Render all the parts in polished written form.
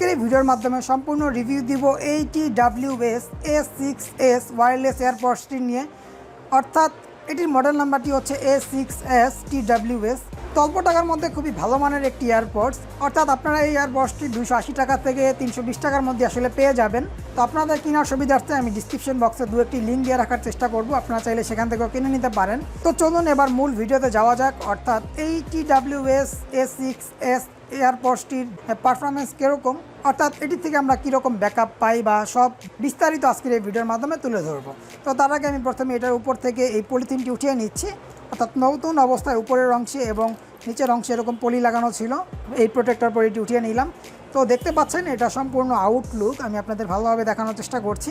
আজকের এই ভিডিওর মাধ্যমে সম্পূর্ণ রিভিউ দিব এই TWS A6S ওয়্যারলেস এয়ারপডসটি নিয়ে। অর্থাৎ এটির মডেল নাম্বারটি হচ্ছে A6S TWS। অল্প টাকার মধ্যে খুবই ভালো মানের একটি এয়ারপডস। অর্থাৎ আপনারা এই এয়ারপডসটি 280 টাকা থেকে 320 টাকার মধ্যে আসলে পেয়ে যাবেন। তো আপনাদের কেনার সুবিধার্থে আমি ডিসক্রিপশন বক্সে একটি লিঙ্ক দিয়ে রাখার চেষ্টা করব, আপনারা চাইলে সেখান থেকেও কিনে নিতে পারেন। তো চলুন এবার মূল ভিডিওতে যাওয়া যাক। অর্থাৎ এই TWS A6S এয়ারপডসটির পারফরমেন্স কীরকম, অর্থাৎ এটি থেকে আমরা কীরকম ব্যাকআপ পাই বা সব বিস্তারিত আজকের এই ভিডিওর মাধ্যমে তুলে ধরব। তো তার আগে আমি প্রথমে এটার উপর থেকে এই পলিথিনটি উঠিয়ে নিচ্ছি। অর্থাৎ নতুন অবস্থায় উপরের অংশে এবং নিচের অংশে এরকম পলি লাগানো ছিল, এই প্রোটেক্টর পলিটি উঠিয়ে নিলাম। তো দেখতে পাচ্ছেন এটা সম্পূর্ণ আউটলুক আমি আপনাদের ভালোভাবে দেখানোর চেষ্টা করছি।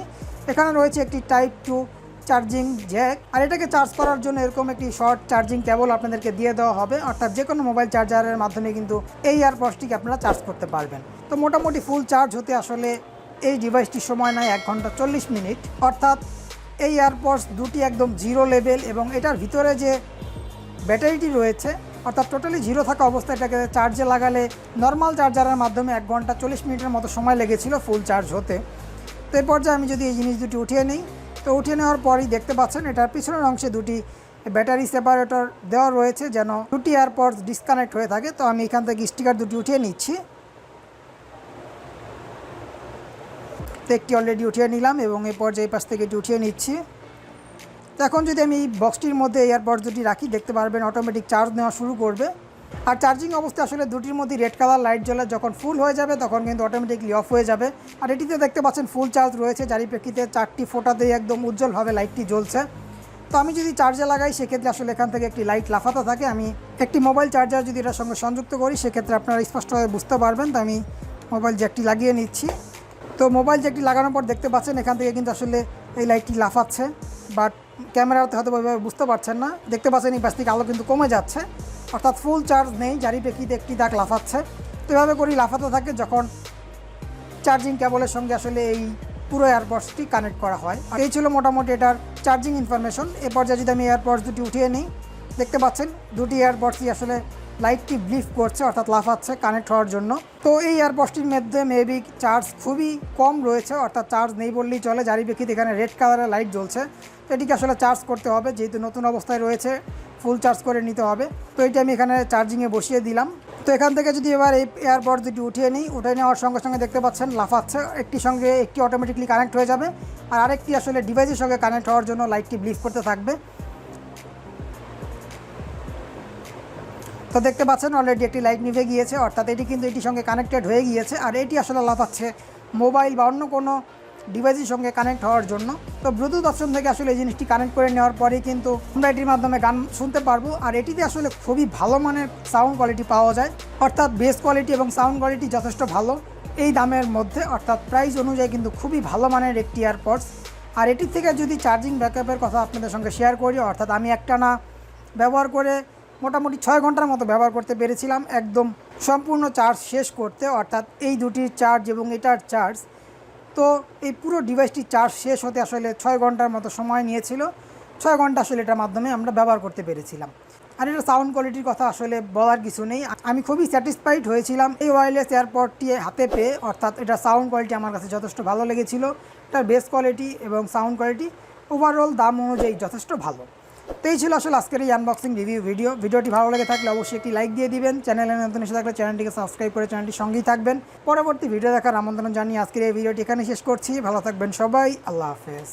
এখানে রয়েছে একটি টাইপ 2 চার্জিং জ্যাক, আর এটাকে চার্জ করার জন্য এরকম একটি শর্ট চার্জিং কেবল আপনাদেরকে দিয়ে দেওয়া হবে। অর্থাৎ যে কোনো মোবাইল চার্জারের মাধ্যমে কিন্তু এই এয়ারপডসটিকে আপনারা চার্জ করতে পারবেন। তো মোটামুটি ফুল চার্জ হতে আসলে এই ডিভাইসটির সময় নেয় 1 ঘন্টা 40 মিনিট। অর্থাৎ এই এয়ারপডস দুটি একদম জিরো লেভেল, এবং এটার ভিতরে যে ব্যাটারিটি রয়েছে অর্থাৎ টোটালি জিরো থাকা অবস্থায় এটাকে চার্জে লাগালে নর্মাল চার্জারের মাধ্যমে 1 ঘন্টা 40 মিনিটের মতো সময় লেগেছিল ফুল চার্জ হতে। তো এই পর্যায়ে আমি যদি এই জিনিস দুটি উঠিয়ে নিই, তো উঠিয়ে নেওয়ার পরই দেখতে পাচ্ছেন এটার পিছনের অংশে দুটি ব্যাটারি সেপারেটর দেওয়া রয়েছে যেন দুটি এয়ারপডস ডিসকানেক্ট হয়ে থাকে। তো আমি এখান থেকে স্টিকার দুটি উঠিয়ে নিচ্ছি। তো একটি অলরেডি উঠিয়ে নিলাম এবং এই পর্যায়ে পাশ থেকে এটি উঠিয়ে নিচ্ছি। তো এখন যদি আমি এই বক্সটির মধ্যে এয়ারপডস দুটি রাখি, দেখতে পারবেন অটোমেটিক চার্জ নেওয়া শুরু করবে। আর চার্জিং অবস্থায় আসলে দুটির মধ্যে রেড কালার লাইট জ্বলে, যখন ফুল হয়ে যাবে তখন কিন্তু অটোমেটিকলি অফ হয়ে যাবে। আর এটিতে দেখতে পাচ্ছেন ফুল চার্জ রয়েছে, যারই প্রেক্ষিতে 4টি ফোটাতেই একদম উজ্জ্বলভাবে লাইটটি জ্বলছে। তো আমি যদি চার্জে লাগাই সেক্ষেত্রে আসলে এখান থেকে একটি লাইট লাফাতে থাকে। আমি একটি মোবাইল চার্জার যদি এটার সঙ্গে সংযুক্ত করি সেক্ষেত্রে আপনারা স্পষ্টভাবে বুঝতে পারবেন। তো আমি মোবাইল জ্যাকটি লাগিয়ে নিচ্ছি। তো মোবাইল জ্যাকটি লাগানোর পর দেখতে পাচ্ছেন এখান থেকে কিন্তু আসলে এই লাইটটি লাফাচ্ছে, বাট ক্যামেরাতে হয়তো ওইভাবে বুঝতে পারছেন না। দেখতে পাচ্ছেন এই পাশ থেকে আলো কিন্তু কমে যাচ্ছে, অর্থাৎ ফুল চার্জ নেই, যারই প্রেক্ষিতে একটি দাগ লাফাচ্ছে। তো এভাবে করেই লাফাতে থাকে যখন চার্জিং কেবলের সঙ্গে আসলে এই পুরো এয়ারপডসটি কানেক্ট করা হয়। আর এই ছিল মোটামুটি এটার চার্জিং ইনফরমেশন। এ পর্যায়ে যদি আমি এয়ারপডস দুটি উঠিয়ে নিই, দেখতে পাচ্ছেন দুটি এয়ারপডসই আসলে লাইটটি ব্লিফ করছে, অর্থাৎ লাফাচ্ছে কানেক্ট হওয়ার জন্য। তো এই এয়ারপডসটির মধ্যে মেবি চার্জ খুবই কম রয়েছে, অর্থাৎ চার্জ নেই বললেই চলে, যারই প্রেক্ষিতে এখানে রেড কালারের লাইট জ্বলছে। তো এটিকে আসলে চার্জ করতে হবে, যেহেতু নতুন অবস্থায় রয়েছে ফুল চার্জ করে নিতে হবে। তো এটি আমি এখানে চার্জিংয়ে বসিয়ে দিলাম। তো এখান থেকে যদি এবার এই এয়ারপডস দুটি উঠিয়ে নিই, উঠে নেওয়ার সঙ্গে সঙ্গে দেখতে পাচ্ছেন লাফাচ্ছে। একটির সঙ্গে একটি অটোমেটিকলি কানেক্ট হয়ে যাবে, আর আরেকটি আসলে ডিভাইসের সঙ্গে কানেক্ট হওয়ার জন্য লাইটটি ব্লিফ করতে থাকবে। তো দেখতে পাচ্ছেন অলরেডি একটি লাইট নিভে গিয়েছে, অর্থাৎ এটি কিন্তু এটির সঙ্গে কানেক্টেড হয়ে গিয়েছে। আর এটি আসলে লাফাচ্ছে মোবাইল বা অন্য কোনো ডিভাইসের সঙ্গে কানেক্ট হওয়ার জন্য। তো ব্লুটুথ অপশন থেকে আসলে এই জিনিসটি কানেক্ট করে নেওয়ার পরেই কিন্তু আমরা এটির মাধ্যমে গান শুনতে পারবো। আর এটিতে আসলে খুবই ভালো মানের সাউন্ড কোয়ালিটি পাওয়া যায়, অর্থাৎ বেস কোয়ালিটি এবং সাউন্ড কোয়ালিটি যথেষ্ট ভালো এই দামের মধ্যে। অর্থাৎ প্রাইস অনুযায়ী কিন্তু খুবই ভালো মানের একটি এয়ারপডস। আর এটির থেকে যদি চার্জিং ব্যাকআপের কথা আপনাদের সঙ্গে শেয়ার করি, অর্থাৎ আমি একটানা ব্যবহার করে মোটামুটি 6 ঘন্টার মতো ব্যবহার করতে পেরেছিলাম একদম সম্পূর্ণ চার্জ শেষ করতে। অর্থাৎ এই দুটির চার্জ এবং এটার চার্জ, তো এই পুরো ডিভাইসটি চার্জ শেষ হতে আসলে 6 ঘন্টার মতো সময় নিয়েছিল। 6 ঘন্টা আসলে এটার মাধ্যমে আমরা ব্যবহার করতে পেরেছিলাম। আর এটার সাউন্ড কোয়ালিটির কথা আসলে বলার কিছু নেই, আমি খুবই স্যাটিসফাইড হয়েছিলাম এই ওয়্যারলেস এয়ারপডটি হাতে পেয়ে। অর্থাৎ এটার সাউন্ড কোয়ালিটি আমার কাছে যথেষ্ট ভালো লেগেছিল, এটার বেস কোয়ালিটি এবং সাউন্ড কোয়ালিটি ওভারঅল দাম অনুযায়ী যথেষ্ট ভালো। তো এই ছিল আসলে আজকের এই আনবক্সিং রিভিউ ভিডিওটি ভালো লেগে থাকলে অবশ্যই একটি লাইক দিয়ে দিবেন। চ্যানেলে নতুন এসে থাকলে চ্যানেলটিকে সাবস্ক্রাইব করে চ্যানেলটির সঙ্গেই থাকবেন। পরবর্তী ভিডিও দেখার আমন্ত্রণ জানিয়ে আজকের এই ভিডিওটি এখানে শেষ করছি। ভালো থাকবেন সবাই, আল্লাহ হাফেজ।